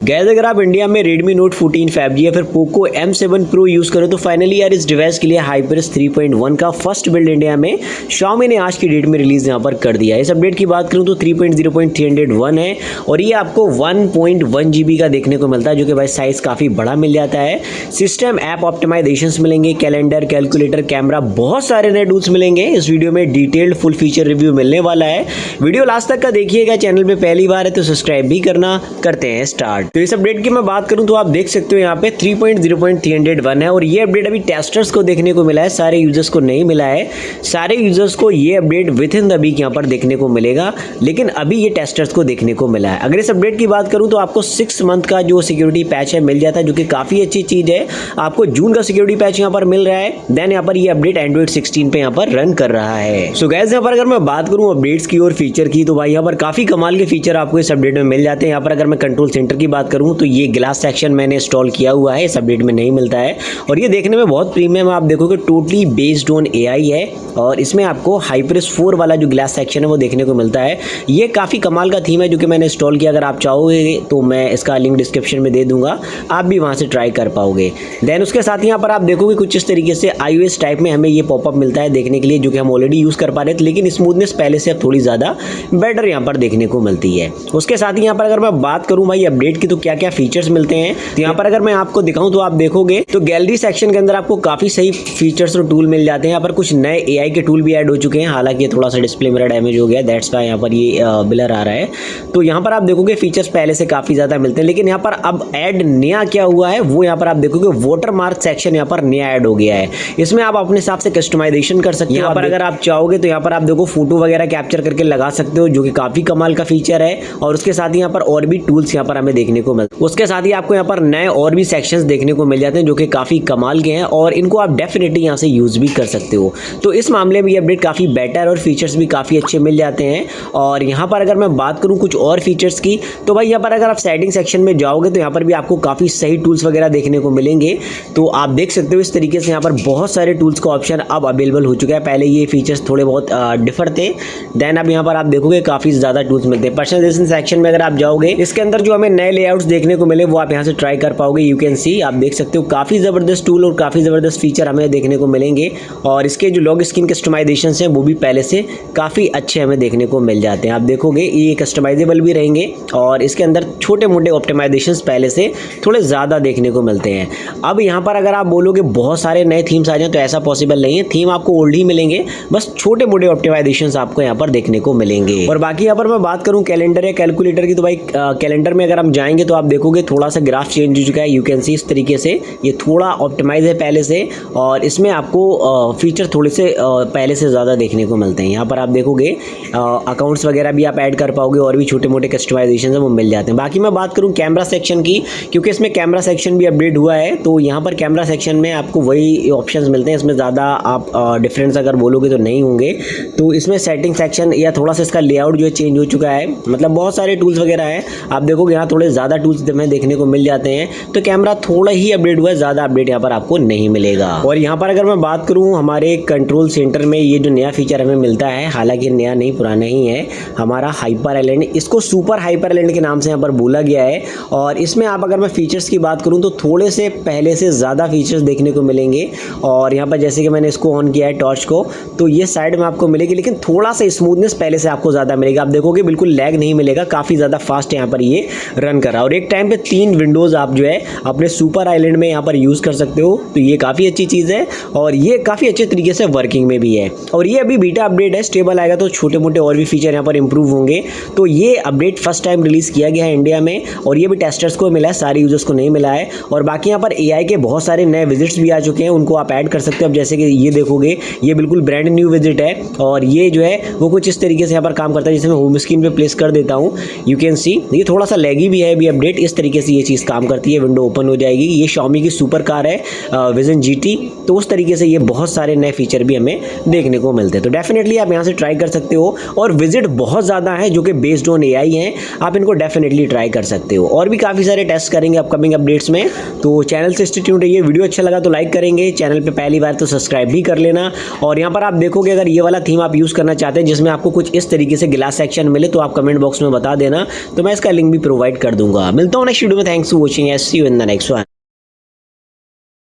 Gas अगर आप India में Redmi Note 14 5G या फिर Poco M7 Pro यूज़ करो तो फाइनली यार इस डिवाइस के लिए HyperX 3.1 का फर्स्ट बिल्ड इंडिया में Xiaomi ने आज की डेट में रिलीज यहाँ पर कर दिया है। इस अपडेट की बात करूँ तो 3.0.301 है और ये आपको 1.1 GB का देखने को मिलता है, जो कि भाई साइज़ काफ़ी बड़ा मिल जाता है। सिस्टम ऐप ऑप्टिमाइजेशंस मिलेंगे, कैलेंडर, कैलकुलेटर, कैमरा, बहुत सारे नए टूल्स मिलेंगे। इस वीडियो में डिटेल्ड फुल फीचर रिव्यू मिलने वाला है। वीडियो लास्ट तक का देखिएगा। चैनल पे पहली बार है तो सब्सक्राइब भी करना। करते हैं स्टार्ट। तो इस अपडेट की मैं बात करूं तो आप देख सकते हो यहाँ पे 3.0.301 है और ये अपडेट अभी टेस्टर्स को देखने को मिला है, सारे यूजर्स को नहीं मिला है। सारे यूजर्स को ये update within the week यहाँ पर देखने को मिलेगा, लेकिन अभी ये टेस्टर्स को देखने को मिला है। अगर इस अपडेट की बात करूं तो आपको 6 मंथ का जो सिक्योरिटी पैच है मिल जाता है, जो कि काफी अच्छी चीज है। आपको जून का सिक्योरिटी पैच यहाँ पर मिल रहा है। देन यहाँ पर ये अपडेट एंड्रॉइड 16 पे यहाँ पर रन कर रहा है। सो गाइस यहाँ पर अगर मैं बात करूँ अपडेट्स की और फीचर की तो भाई यहाँ पर काफी कमाल के फीचर आपको इस अपडेट में मिल जाते हैं। यहाँ पर अगर मैं कंट्रोल सेंटर की बात करूं तो ये ग्लास सेक्शन मैंने इंस्टॉल किया हुआ है, इस अपडेट में नहीं मिलता है और ये देखने में बहुत प्रीमियम, आप देखोगे टोटली बेस्ड ऑन एआई है और इसमें आपको HyperX 4 वाला जो ग्लास सेक्शन है वो देखने को मिलता है। ये काफ़ी कमाल का थीम है जो कि मैंने इंस्टॉल किया। अगर आप चाहोगे तो मैं इसका लिंक डिस्क्रिप्शन में दे दूंगा, आप भी वहाँ से ट्राई कर पाओगे। देन उसके साथ यहाँ पर आप देखोगे कुछ इस तरीके से iOS टाइप में हमें ये पॉपअप मिलता है देखने के लिए, जो कि हम ऑलरेडी यूज़ कर पा रहे थे, लेकिन स्मूथनेस पहले से अब थोड़ी ज़्यादा बेटर यहाँ पर देखने को मिलती है। उसके साथ ही यहाँ पर अगर मैं बात करूँ भाई अपडेट की तो क्या क्या फीचर्स मिलते हैं, तो यहाँ पर अगर मैं आपको दिखाऊं तो आप देखोगे तो गैलरी सेक्शन के अंदर आपको काफी सही फीचर्स और टूल मिल जाते हैं। यहाँ पर कुछ नए एआई के टूल भी ऐड हो चुके हैं, हालांकि थोड़ा सा डिस्प्ले मेरा डैमेज हो गया, दैट्स व्हाई यहाँ पर ये ब्लर आ रहा है। तो यहाँ पर आप देखोगे फीचर्स पहले से काफी ज्यादा मिलते हैं, लेकिन यहाँ पर अब ऐड नया क्या हुआ है वो यहाँ पर आप देखोगे वाटर मार्क सेक्शन यहाँ पर नया ऐड हो गया है। इसमें आप अपने हिसाब से कस्टमाइजेशन कर सकते हो। यहाँ पर अगर आप चाहोगे तो यहाँ पर आप देखो फोटो वगैरह कैप्चर करके लगा सकते हो, जो कि काफी कमाल का फीचर है। और उसके साथ ही यहाँ पर और भी टूल्स यहाँ पर हमें देखने को मिलते हैं। उसके साथ ही आपको यहाँ पर नए और भी सेक्शंस देखने को मिल जाते हैं जो कि काफ़ी कमाल के हैं और इनको आप डेफिनेटली यहाँ से यूज़ भी कर सकते हो। तो इस मामले में ये अपडेट काफ़ी बेटर और फीचर्स भी काफ़ी अच्छे मिल जाते हैं। और यहाँ पर अगर मैं बात करूँ कुछ और फीचर्स की तो भाई यहाँ पर अगर आप सेटिंग सेक्शन में जाओगे तो यहाँ पर भी आपको काफ़ी सही टूल्स वगैरह देखने को मिलेंगे। तो आप देख सकते हो इस तरीके से यहाँ पर बहुत सारे टूल्स का ऑप्शन अब अवेलेबल हो चुका है। पहले ये फीचर्स थोड़े बहुत डिफर थे, देन अब यहाँ पर आप देखोगे काफ़ी ज़्यादा टूल्स मिलते हैं। पर्सनलाइजेशन सेक्शन में अगर आप जाओगे, इसके अंदर जो हमें नए लेआउट्स देखने को मिले वो आप यहाँ से ट्राई कर पाओगे। यू कैन सी, आप देख सकते हो काफ़ी ज़बरदस्त टूल और काफ़ी ज़बरदस्त फीचर हमें देखने को मिलेंगे। और इसके जो लॉग स्क्रीन कस्टमाइजेशन हैं वो भी पहले से काफ़ी अच्छे हमें देखने को मिल जाते हैं। आप देखोगे ये कस्टमाइजेबल भी रहेंगे और इसके अंदर छोटे मोटे ऑप्टिमाइजेशन पहले से थोड़े ज़्यादा देखने को मिलते हैं। अब यहाँ पर अगर आप बोलोगे बहुत सारे नए थीम्स आ जाएं तो ऐसा पॉसिबल नहीं है। थीम आपको ओल्ड ही मिलेंगे, बस छोटे मोटे ऑप्टिमाइजेशन आपको यहाँ पर देखने को मिलेंगे। और बाकी यहाँ पर मैं बात करूँ कैलेंडर या कैलकुलेटर की तो भाई कैलेंडर में अगर हम जाएंगे तो आप देखोगे थोड़ा सा ग्राफ चेंज हो चुका है। यू कैन सी इस तरीके से ये थोड़ा ऑप्टिमाइज है पहले से और इसमें आपको फीचर थोड़े से पहले से ज़्यादा देखने को मिलते हैं। यहाँ पर आप देखोगे अकाउंट्स वगैरह भी आप ऐड कर पाओगे और भी छोटे मोटे कस्टमाइजेशन है वो मिल जाते हैं। बाकी मैं बात करूँ कैमरा सेक्शन की, क्योंकि इसमें कैमरा सेक्शन भी अपडेट हुआ है तो यहाँ पर कैमरा सेक्शन में आपको वही ऑप्शंस मिलते हैं। इसमें ज़्यादा आप डिफरेंस अगर बोलोगे तो नहीं होंगे। तो इसमें सेटिंग सेक्शन या थोड़ा सा इसका लेआउट जो है चेंज हो चुका है, मतलब बहुत सारे टूल्स वगैरह हैं। आप देखोगे यहाँ थोड़े ज़्यादा टूल्स हमें देखने को मिल जाते हैं। तो कैमरा थोड़ा ही अपडेट हुआ है, ज़्यादा अपडेट यहाँ पर आपको नहीं मिलेगा। और यहाँ पर अगर मैं बात करूँ हमारे कंट्रोल सेंटर में ये जो नया फीचर हमें मिलता है, हालांकि नया नहीं पुराना ही है, हमारा हाइपर आइलैंड, इसको सुपर हाइपर आइलैंड के नाम से यहाँ पर बोला गया है। और इसमें आप अगर मैं फीचर्स की बात करूँ तो थोड़े से पहले से ज़्यादा फीचर्स देखने को मिलेंगे। और यहाँ पर जैसे कि मैंने इसको ऑन किया है टॉर्च को, तो ये साइड में आपको मिलेगी, लेकिन थोड़ा सा स्मूथनेस पहले से आपको ज़्यादा मिलेगा। आप देखोगे बिल्कुल लैग नहीं मिलेगा, काफ़ी ज़्यादा फास्ट यहाँ पर ये रन कर रहा है। और एक टाइम पे 3 विंडोज़ आप जो है अपने सुपर आइलैंड में यहाँ पर यूज़ कर सकते हो, तो ये काफ़ी अच्छी चीज़ है और ये काफ़ी अच्छे तरीके से वर्किंग में भी है। और ये अभी बीटा अपडेट है, स्टेबल आएगा तो छोटे मोटे और भी फीचर यहाँ पर इंप्रूव होंगे। तो ये अपडेट फर्स्ट टाइम रिलीज़ किया गया है इंडिया में और ये भी टेस्टर्स को मिला है, सारे यूजर्स को नहीं मिला है। और बाकी यहाँ पर एआई के बहुत सारे नए विजिट्स भी आ चुके हैं, उनको आप ऐड कर सकते हो। अब जैसे कि ये देखोगे ये बिल्कुल ब्रांड न्यू विजिट है और ये जो है वो कुछ इस तरीके से यहाँ पर काम करता है, जैसे मैं होम स्क्रीन पे प्लेस कर देता हूँ। यू कैन सी ये थोड़ा सा लैगी भी है अभी अपडेट, इस तरीके से ये चीज़ काम करती है। विंडो ओपन हो जाएगी, ये Xiaomi की सुपर कार है विजन GT, तो उस तरीके से ये बहुत सारे नए फीचर भी हमें देखने को मिलते हैं। तो डेफिनेटली आप यहाँ से ट्राई कर सकते हो और विजिट बहुत ज़्यादा है जो कि बेस्ड ऑन एआई हैं, आप इनको डेफिनेटली ट्राई कर सकते हो। और भी काफ़ी सारे टेस्ट करेंगे अपकमिंग अपडेट्स में, तो चैनल से स्टे ट्यून्ड रहिए। वीडियो अच्छा लगा तो लाइक करेंगे, चैनल पे पहली बार तो सब्सक्राइब भी कर लेना। और यहाँ पर आप देखोगे अगर ये वाला थीम आप यूज़ करना चाहते हैं जिसमें आपको कुछ इस तरीके से ग्लास सेक्शन मिले तो आप कमेंट बॉक्स में बता देना, तो मैं इसका लिंक भी प्रोवाइड कर दूंगा। होगा। मिलता हूँ नेक्स्ट वीडियो में, thanks for watching, see you in the next one.